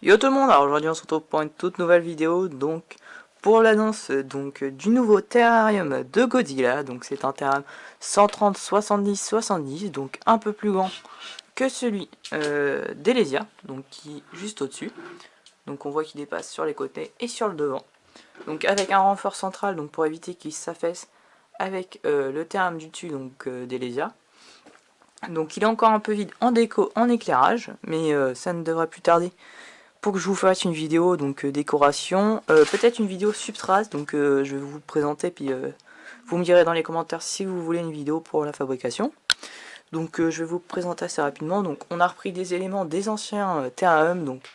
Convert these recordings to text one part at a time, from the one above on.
Yo tout le monde, alors aujourd'hui on se retrouve pour une toute nouvelle vidéo, donc pour l'annonce du nouveau terrarium de Godzilla. Donc c'est un terrarium 130 70 70, donc un peu plus grand que celui d'Elesia, donc qui est juste au dessus. Donc on voit qu'il dépasse sur les côtés et sur le devant, donc avec un renfort central, donc pour éviter qu'il s'affaisse avec le terrarium du dessus, donc d'Elesia. Donc il est encore un peu vide en déco, en éclairage, mais ça ne devrait plus tarder pour que je vous fasse une vidéo donc décoration, peut-être une vidéo substrat, donc je vais vous présenter, puis vous me direz dans les commentaires si vous voulez une vidéo pour la fabrication. Donc je vais vous présenter assez rapidement. Donc on a repris des éléments des anciens terrariums, donc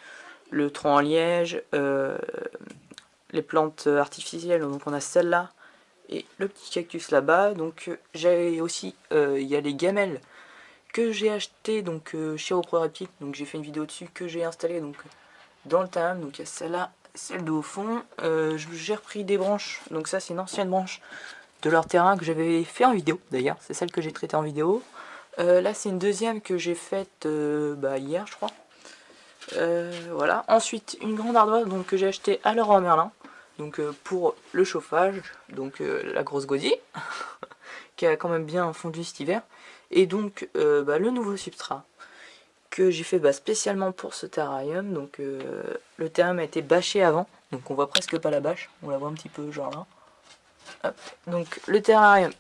le tronc en liège, les plantes artificielles, donc on a celle-là et le petit cactus là-bas. Donc j'ai aussi, il y a les gamelles que j'ai acheté donc chez Reptile, donc j'ai fait une vidéo dessus que j'ai installé donc dans le terrarium. Donc il y a celle-là, celle de au fond. J'ai repris des branches, donc ça c'est une ancienne branche de leur terrain que j'avais fait en vidéo d'ailleurs, c'est celle que j'ai traitée en vidéo. Là c'est une deuxième que j'ai faite hier je crois. Voilà, ensuite une grande ardoise donc, que j'ai acheté à Leroy Merlin, donc pour le chauffage, donc la grosse Godzilla qui a quand même bien fondu cet hiver. Et donc le nouveau substrat que j'ai fait spécialement pour ce terrarium. Donc le terrarium a été bâché avant, donc on voit presque pas la bâche, on la voit un petit peu genre là. Hop. Donc le terrarium,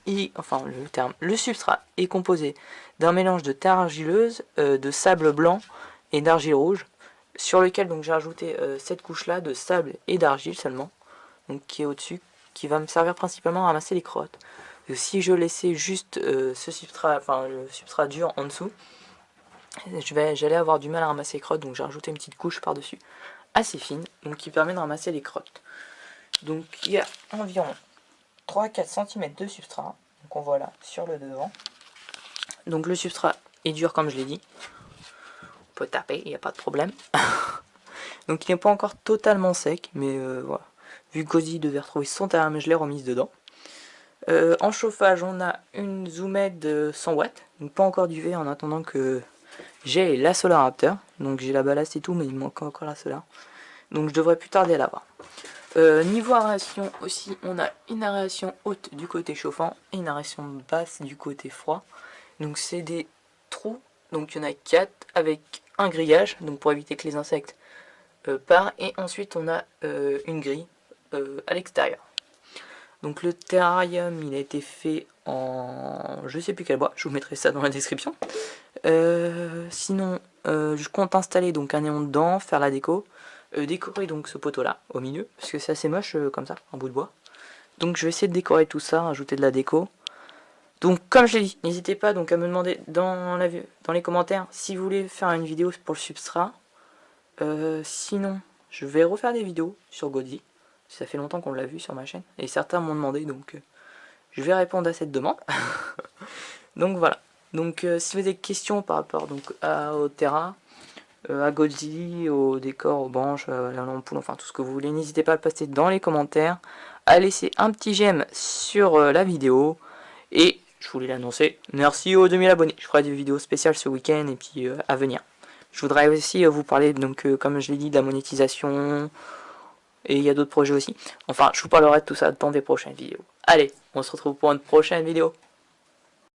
le substrat est composé d'un mélange de terre argileuse, de sable blanc et d'argile rouge, sur lequel donc j'ai rajouté cette couche là de sable et d'argile seulement, donc qui est au dessus, qui va me servir principalement à ramasser les crottes. Si je laissais juste ce substrat, le substrat dur en dessous, j'allais avoir du mal à ramasser les crottes, donc j'ai rajouté une petite couche par dessus assez fine, donc qui permet de ramasser les crottes. Donc il y a environ 3-4 cm de substrat, donc on voit là sur le devant. Donc le substrat est dur comme je l'ai dit, on peut taper, il n'y a pas de problème. Donc il n'est pas encore totalement sec, mais voilà, vu que Gozi devait retrouver son terrain, je l'ai remise dedans. En chauffage, on a une Zoomed 100 watts, donc pas encore d'UV en attendant que j'ai la Solar Raptor. Donc j'ai la ballast et tout, mais il me manque encore la Solar. Donc je devrais plus tarder à l'avoir. Niveau aération aussi, on a une aération haute du côté chauffant et une aération basse du côté froid. Donc c'est des trous, donc il y en a 4 avec un grillage, donc pour éviter que les insectes partent. Et ensuite on a une grille à l'extérieur. Donc le terrarium, il a été fait en je sais plus quel bois, je vous mettrai ça dans la description. Sinon, je compte installer donc un néon dedans, faire la déco, décorer donc ce poteau là au milieu, parce que c'est assez moche comme ça, en bout de bois. Donc je vais essayer de décorer tout ça, rajouter de la déco. Donc comme je l'ai dit, n'hésitez pas donc à me demander dans les commentaires si vous voulez faire une vidéo pour le substrat. Sinon, je vais refaire des vidéos sur Godzilla. Ça fait longtemps qu'on l'a vu sur ma chaîne, et certains m'ont demandé, donc je vais répondre à cette demande. Donc voilà. Donc si vous avez des questions par rapport donc au terrain, à Godzilla, au décor, aux branches, à la lampe, enfin tout ce que vous voulez, n'hésitez pas à le passer dans les commentaires, à laisser un petit j'aime sur la vidéo, et je voulais l'annoncer, merci aux 2000 abonnés. Je ferai des vidéos spéciales ce week-end et puis à venir. Je voudrais aussi vous parler, donc comme je l'ai dit, de la monétisation, et il y a d'autres projets aussi. Enfin, je vous parlerai de tout ça dans des prochaines vidéos. Allez, on se retrouve pour une prochaine vidéo.